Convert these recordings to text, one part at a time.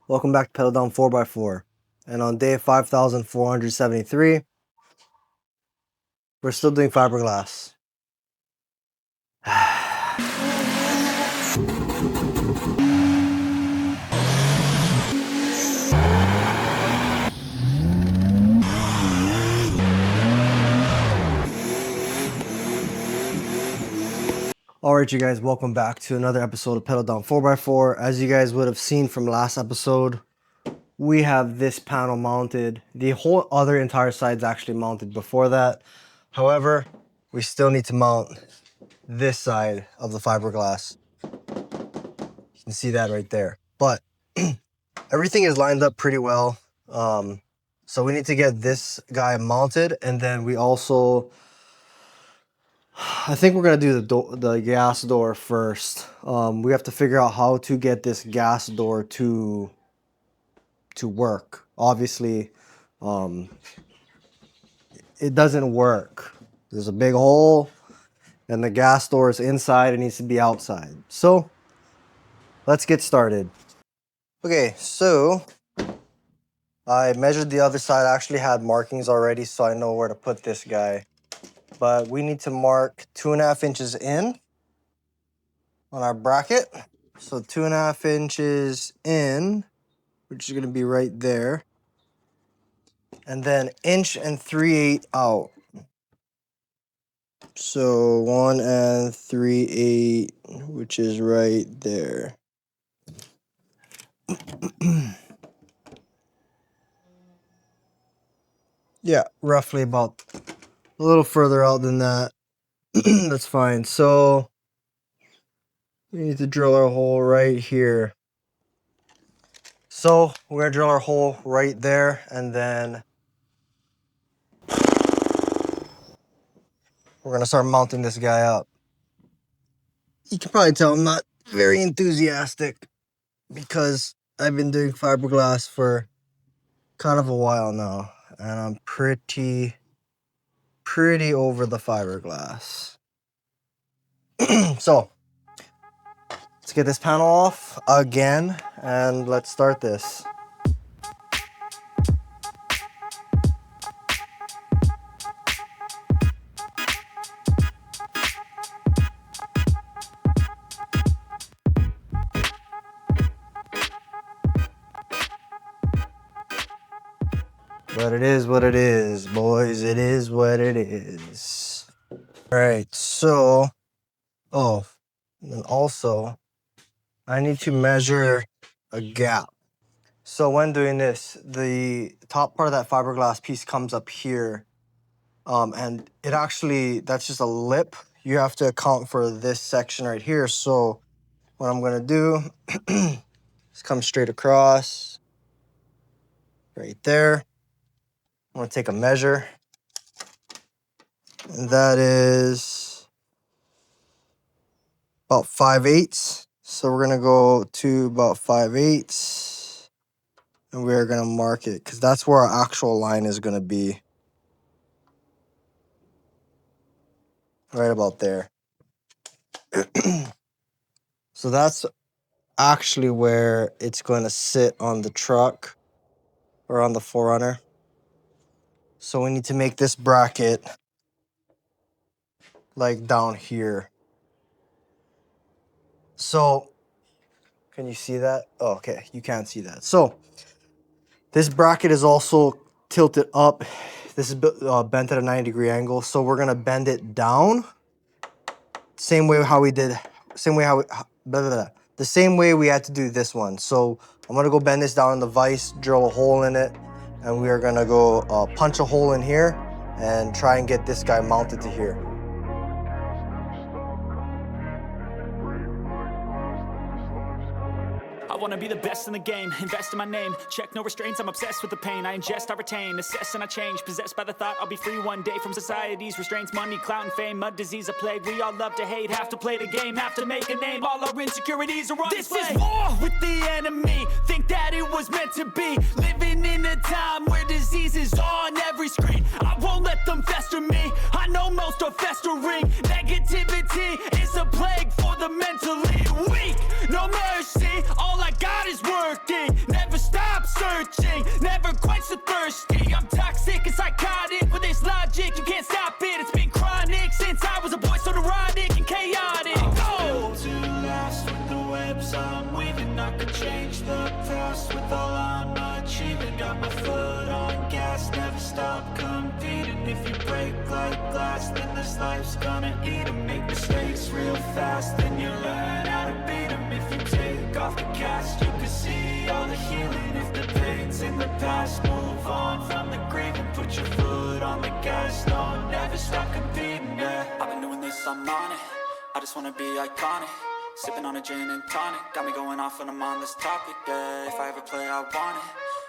Welcome back to Pedal Down 4x4. And on day 5,473, we're still doing fiberglass. Alright you guys, welcome back to another episode of Pedal Down 4x4. As you guys would have seen from last episode, we have this panel mounted. The whole other entire side is actually mounted before that. However, we still need to mount this side of the fiberglass. You can see that right there. But everything is lined up pretty well. So we need to get this guy mounted, and then we also, I think we're gonna do the gas door first. We have to figure out how to get this gas door to work. Obviously, it doesn't work. There's a big hole, and the gas door is inside. It needs to be outside. So let's get started. Okay, so I measured the other side. I actually had markings already, so I know where to put this guy. But we need to mark 2.5 inches in on our bracket. So 2.5 inches in, which is gonna be right there. And then 1 3/8 out. So 1 3/8, which is right there. Yeah, roughly about a little further out than that. That's fine. So we need to drill our hole right here. So we're gonna drill our hole right there, and then we're gonna start mounting this guy up. You can probably tell I'm not very enthusiastic because I've been doing fiberglass for kind of a while now, and I'm pretty over the fiberglass. So let's get this panel off again and let's start this. But it is what it is, boys. It is what it is. All right, so, and also, I need to measure a gap. So when doing this, the top part of that fiberglass piece comes up here, and it actually, that's just a lip. You have to account for this section right here. So what I'm gonna do is come straight across, right there. I'm gonna take a measure, and that is about 5/8. So we're gonna go to about 5/8, and we're gonna mark it because that's where our actual line is gonna be. Right about there. So that's actually where it's going to sit on the truck or on the 4Runner. So we need to make this bracket like down here. So can you see that? Oh, okay, you can't see that. So this bracket is also tilted up. This is bent at a 90-degree angle. So we're gonna bend it down. Same way how we did, the same way we had to do this one. So I'm gonna go bend this down in the vise, drill a hole in it, and we are gonna go punch a hole in here and try and get this guy mounted to here. I wanna be the best in the game, invest in my name, check no restraints, I'm obsessed with the pain, I ingest, I retain, assess and I change, possessed by the thought I'll be free one day from society's restraints, money, clout and fame, mud, disease, a plague, we all love to hate, have to play the game, have to make a name, all our insecurities are on display. This is war with the enemy, think that it was meant to be, living in a time where disease is on every screen, I won't let them fester me, I know most are festering, negativity is a plague for the mentally weak, no mercy, all I got is working, never searching, never quite so thirsty. I'm toxic and psychotic, with this logic, you can't stop it. It's been chronic since I was a boy, so neurotic and chaotic. Built to last with the webs I'm weaving. I could change the past with all I'm achieving. Got my foot on gas, never stop competing. If you break like glass, then this life's gonna eat 'em. Make mistakes real fast, then you learn how to beat 'em. If you take off the cast, you can see all the healing. If the pain's in the past, move on from the grave and put your foot on the gas. No, never stop competing, yeah. I've been doing this, I'm on it. I just wanna be iconic. Sipping on a gin and tonic, got me going off when I'm on this topic, yeah. If I ever play, I want it.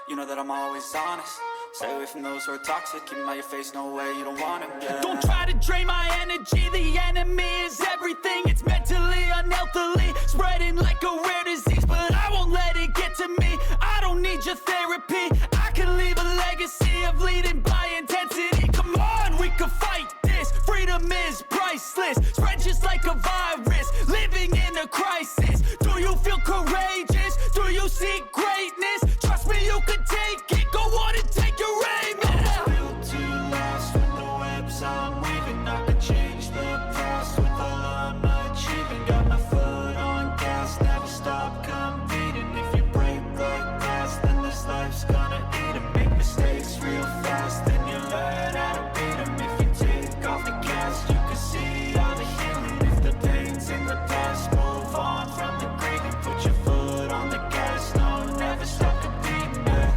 You know that I'm always honest. Stay away from those who are toxic. Keep them out your face, no way, you don't want them, yeah. Don't try to drain my energy. The enemy is everything. It's mentally, unhealthily, spreading like a rare disease. But I won't let it get to me. I don't need your therapy. I can leave a legacy of leading by intensity. Come on, we can fight this. Freedom is priceless. Spread just like a virus. Living in a crisis. Do you feel courageous? Do you seek greatness? Trust me, you can take it. Go on and take your aim. Yeah. I'm built to last with the webs I'm weaving. I can change the past with all I'm achieving. Got my foot on gas, never stop competing. If you break like glass, then this life's gonna eat 'em. Make mistakes real fast, then you learn how to beat 'em. If you take off the cast, you can see all the healing. If the pain's in the past, move on from the grave and put your foot on the gas. No, never stop competing, yeah.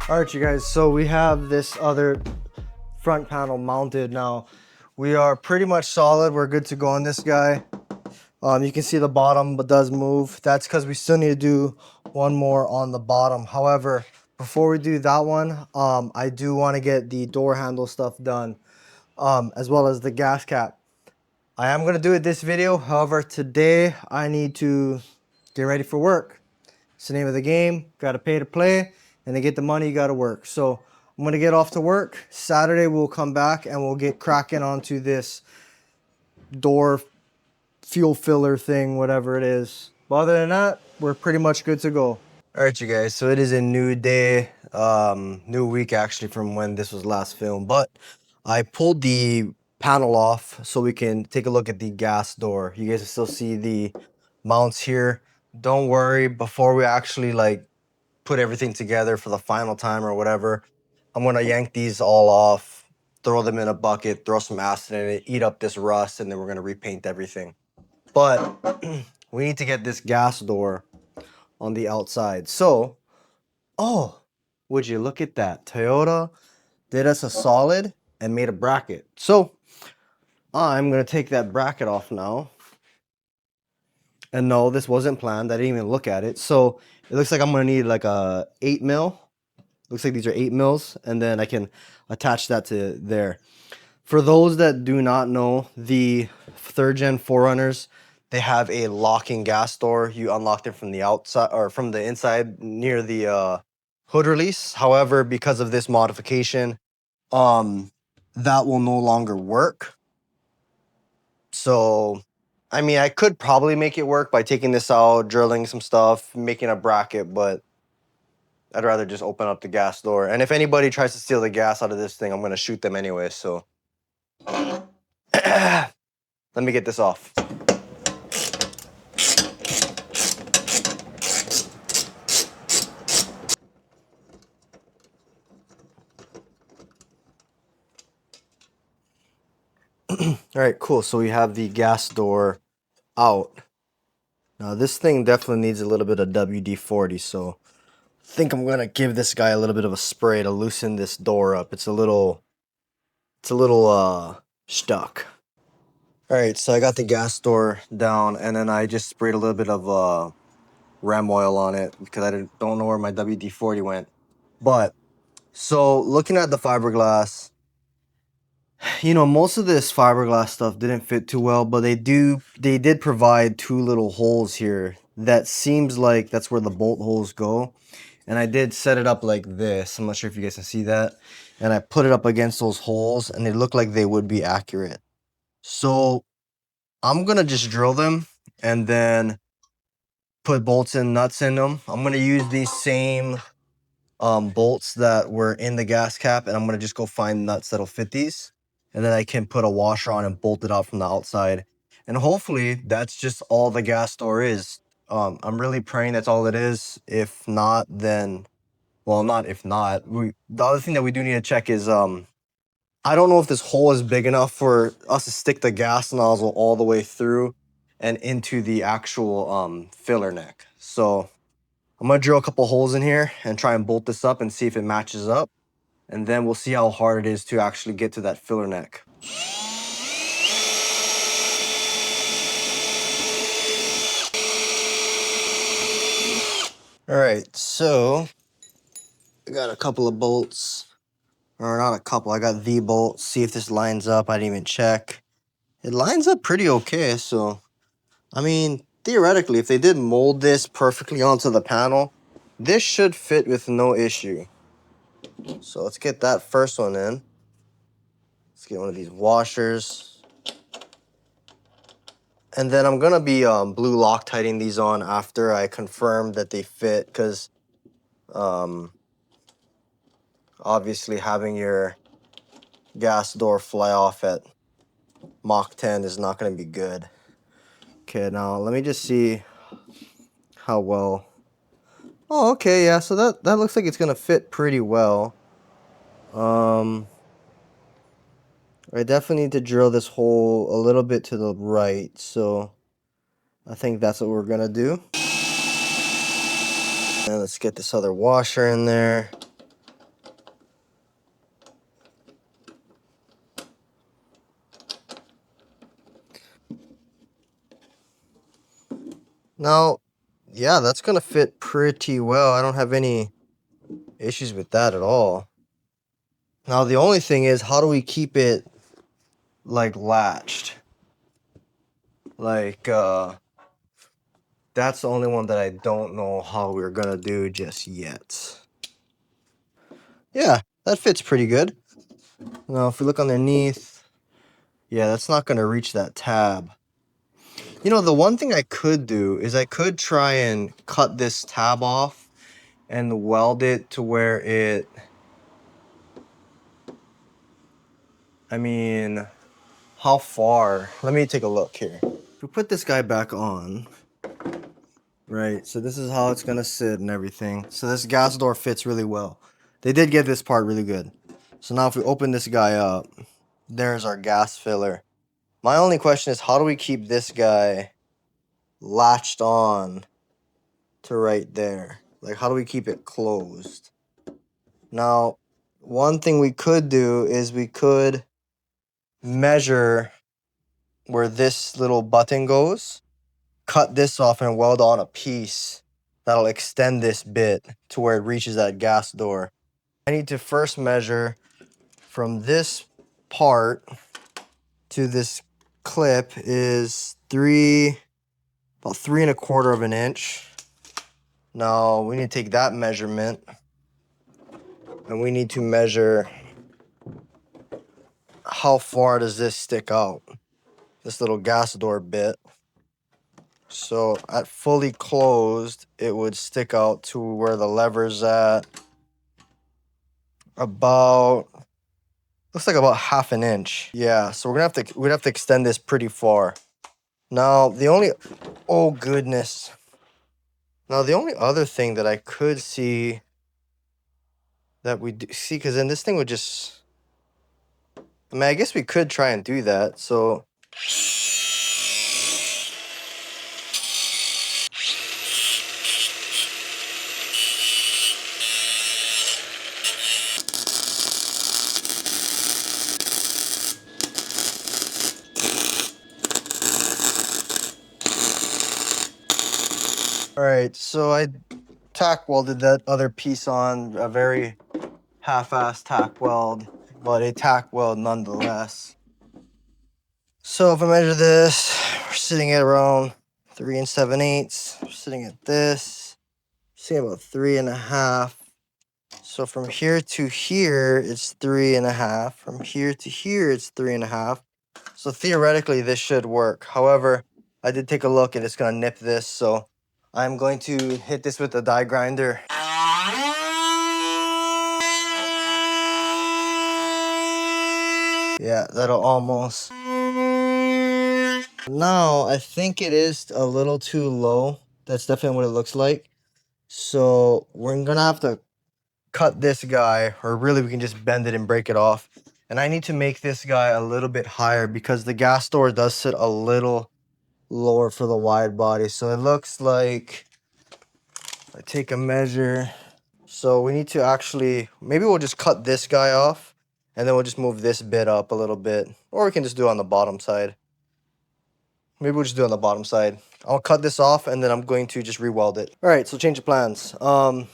All right, you guys, so we have this other front panel mounted now. We are pretty much solid. We're good to go on this guy. You can see the bottom but does move. That's because we still need to do one more on the bottom. However, before we do that one, I do want to get the door handle stuff done, as well as the gas cap. I am going to do it this video. However, today I need to get ready for work. It's the name of the game. Got to pay to play. And to get the money, you got to work. So I'm going to get off to work. Saturday, we'll come back and we'll get cracking onto this door fuel filler thing, whatever it is. But other than that, we're pretty much good to go. All right, you guys. So it is a new day, new week actually from when this was last filmed. But I pulled the panel off so we can take a look at the gas door. You guys can still see the mounts here. Don't worry, before we actually put everything together for the final time or whatever, I'm gonna yank these all off, throw them in a bucket, throw some acid in it, eat up this rust, and then we're gonna repaint everything. But we need to get this gas door on the outside. So, oh, would you look at that? Toyota did us a solid and made a bracket. So I'm gonna take that bracket off now. And no, this wasn't planned. I didn't even look at it. So it looks like I'm gonna need like a 8 mil. Looks like these are 8 mils, and then I can attach that to there. For those that do not know, the 3rd gen 4Runners, they have a locking gas door. You unlock them from the outside or from the inside near the hood release. However, because of this modification, that will no longer work. So, I mean, I could probably make it work by taking this out, drilling some stuff, making a bracket, but I'd rather just open up the gas door. And if anybody tries to steal the gas out of this thing, I'm going to shoot them anyway, so. Let me get this off. All right, cool. So we have the gas door out. Now this thing definitely needs a little bit of WD-40, so I think I'm gonna give this guy a little bit of a spray to loosen this door up. It's a little stuck. All right, so I got the gas door down, and then I just sprayed a little bit of ram oil on it because I don't know where my WD-40 went. But so looking at the fiberglass, You know, most of this fiberglass stuff didn't fit too well, but they did provide two little holes here that seems like that's where the bolt holes go. And I did set it up like this. I'm not sure if you guys can see that. And I put it up against those holes and they look like they would be accurate. So I'm gonna just drill them and then put bolts and nuts in them. I'm gonna use these same bolts that were in the gas cap, and I'm gonna just go find nuts that'll fit these, and then I can put a washer on and bolt it out from the outside. And hopefully that's just all the gas door is. I'm really praying that's all it is. If not, then well, not if not. The other thing that we do need to check is I don't know if this hole is big enough for us to stick the gas nozzle all the way through and into the actual filler neck. So I'm gonna drill a couple holes in here and try and bolt this up and see if it matches up. And then we'll see how hard it is to actually get to that filler neck. All right, so I got a couple of bolts, or not a couple, I got the bolt. See if this lines up. I didn't even check. It lines up pretty okay, so I mean, theoretically, if they did mold this perfectly onto the panel, this should fit with no issue. So let's get that first one in. Let's get one of these washers. And then I'm gonna be blue Loctiting these on after I confirm that they fit, because obviously having your gas door fly off at Mach 10 is not gonna be good. Okay, now let me just see how well. Oh, okay, yeah, so that looks like it's gonna fit pretty well. I definitely need to drill this hole a little bit to the right, so I think that's what we're gonna do. And let's get this other washer in there. Now, yeah, that's gonna fit pretty well. I don't have any issues with that at all. Now, the only thing is, how do we keep it like latched? Like, that's the only one that I don't know how we're gonna do just yet. Yeah, that fits pretty good. Now, if we look underneath, yeah, that's not gonna reach that tab. You know, the one thing I could do is I could try and cut this tab off and weld it to where it, I mean, how far? Let me take a look here. If we put this guy back on, right, so this is how it's gonna sit and everything. So this gas door fits really well. They did get this part really good. So now if we open this guy up, there's our gas filler. My only question is, how do we keep this guy latched on to right there? Like, how do we keep it closed? Now, one thing we could do is we could measure where this little button goes, cut this off and weld on a piece that'll extend this bit to where it reaches that gas door. I need to first measure from this part to this clip is about 3¼ of an inch. Now we need to take that measurement and we need to measure how far does this stick out, this little gas door bit. So at fully closed, it would stick out to where the lever's at. About, looks like about 1/2 inch. Yeah, so we'd have to extend this pretty far. Now the only, oh goodness. Now the only other thing that I could see that we see, because then this thing would just, I mean, I guess we could try and do that. So all right, so I tack welded that other piece on, a very half-assed tack weld. but they tack well nonetheless. So if I measure this, we're sitting at around 3 7/8. We're sitting at this, sitting about 3.5. So from here to here, it's 3.5. From here to here, it's 3.5. So theoretically, this should work. However, I did take a look and it's gonna nip this. So I'm going to hit this with a die grinder. Yeah, that'll almost. Now, I think it is a little too low. That's definitely what it looks like. So we're gonna have to cut this guy, or really we can just bend it and break it off. And I need to make this guy a little bit higher because the gas door does sit a little lower for the wide body. So it looks like, I take a measure. So we need to actually, maybe we'll just cut this guy off and then we'll just move this bit up a little bit. Or we can just do it on the bottom side. Maybe we'll just do it on the bottom side. I'll cut this off and then I'm going to just re-weld it. All right, so change of plans. You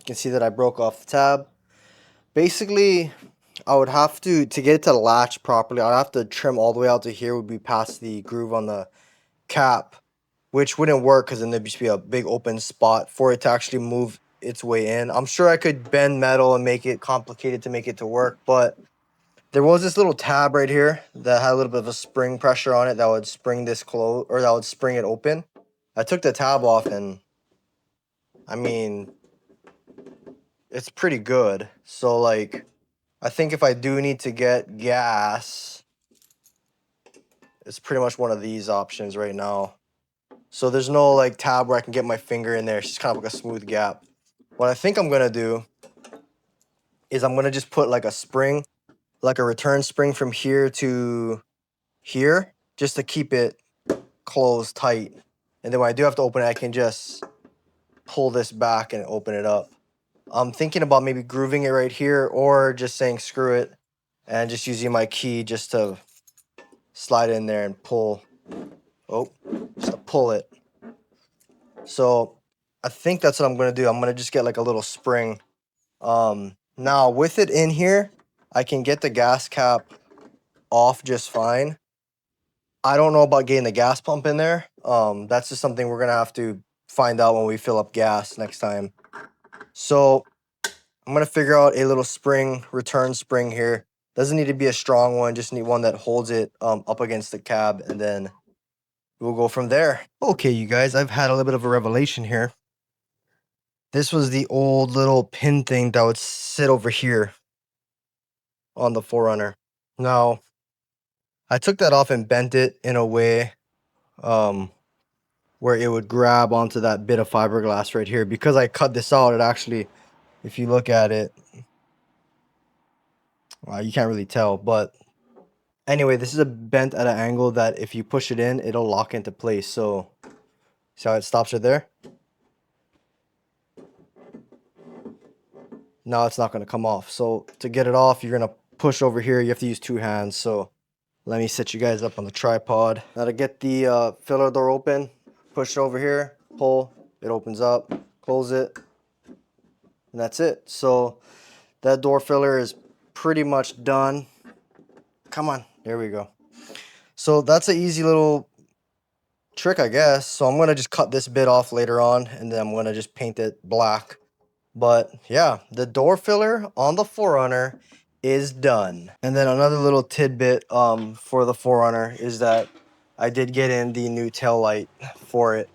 can see that I broke off the tab. Basically, I would have to get it to latch properly, I'd have to trim all the way out to here, would be past the groove on the cap, which wouldn't work because then there'd just be a big open spot for it to actually move its way in. I'm sure I could bend metal and make it complicated to make it to work, but there was this little tab right here that had a little bit of a spring pressure on it that would spring this close, or that would spring it open. I took the tab off and I mean, it's pretty good. So like, I think if I do need to get gas, it's pretty much one of these options right now. So there's no like tab where I can get my finger in there. It's just kind of like a smooth gap. What I think I'm gonna do is I'm gonna just put like a spring, like a return spring from here to here, just to keep it closed tight. And then when I do have to open it, I can just pull this back and open it up. I'm thinking about maybe grooving it right here or just saying screw it and just using my key just to slide in there and pull. Oh, just to pull it. So I think that's what I'm gonna do. I'm gonna just get like a little spring. Now with it in here, I can get the gas cap off just fine. I don't know about getting the gas pump in there. That's just something we're gonna have to find out when we fill up gas next time. So I'm gonna figure out a little spring, return spring here. Doesn't need to be a strong one, just need one that holds it up against the cab, and then we'll go from there. Okay, you guys, I've had a little bit of a revelation here. This was the old little pin thing that would sit over here on the 4Runner. Now, I took that off and bent it in a way where it would grab onto that bit of fiberglass right here. Because I cut this out, it actually, if you look at it, well, you can't really tell, but anyway, this is a bent at an angle that if you push it in, it'll lock into place. So, see how it stops right there? Now it's not going to come off. So to get it off, you're going to push over here. You have to use two hands. So let me set you guys up on the tripod. Now to get the filler door open, push it over here, pull, it opens up, close it, and that's it. So that door filler is pretty much done. Come on, there we go. So that's an easy little trick, I guess. So I'm going to just cut this bit off later on, and then I'm going to just paint it black. But yeah, the door filler on the 4Runner is done. And then another little tidbit for the 4Runner is that I did get in the new tail light for it.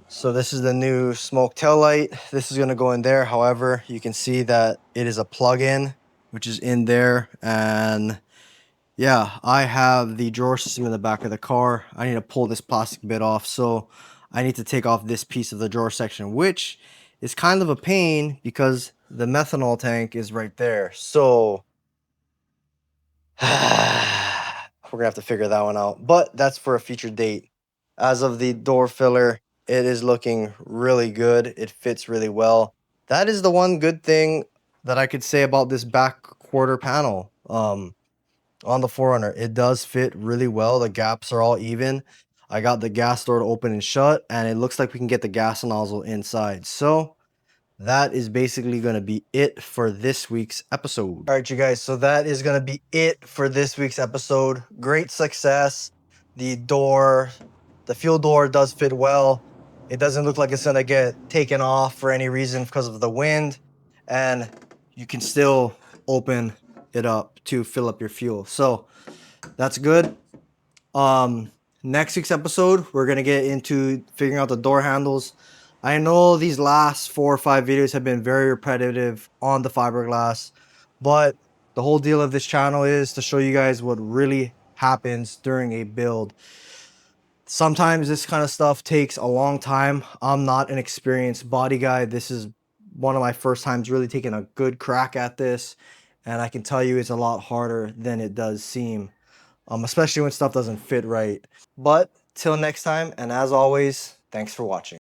So this is the new smoke tail light. This is going to go in there. However, you can see that it is a plug-in, which is in there. And yeah, I have the drawer system in the back of the car. I need to pull this plastic bit off. So I need to take off this piece of the drawer section, which is kind of a pain because the methanol tank is right there. So we're gonna have to figure that one out, but that's for a future date. As of the door filler, it is looking really good. It fits really well. That is the one good thing that I could say about this back quarter panel on the 4Runner. It does fit really well. The gaps are all even. I got the gas door to open and shut, and it looks like we can get the gas nozzle inside. So that is basically going to be it for this week's episode. All right, you guys. So that is going to be it for this week's episode. Great success. The fuel door does fit well. It doesn't look like it's going to get taken off for any reason because of the wind. And you can still open it up to fill up your fuel. So that's good. Next week's episode, we're going to get into figuring out the door handles. I know these last 4 or 5 videos have been very repetitive on the fiberglass, but the whole deal of this channel is to show you guys what really happens during a build. Sometimes this kind of stuff takes a long time. I'm not an experienced body guy. This is one of my first times really taking a good crack at this, and I can tell you it's a lot harder than it does seem, especially when stuff doesn't fit right. But till next time, and as always, thanks for watching.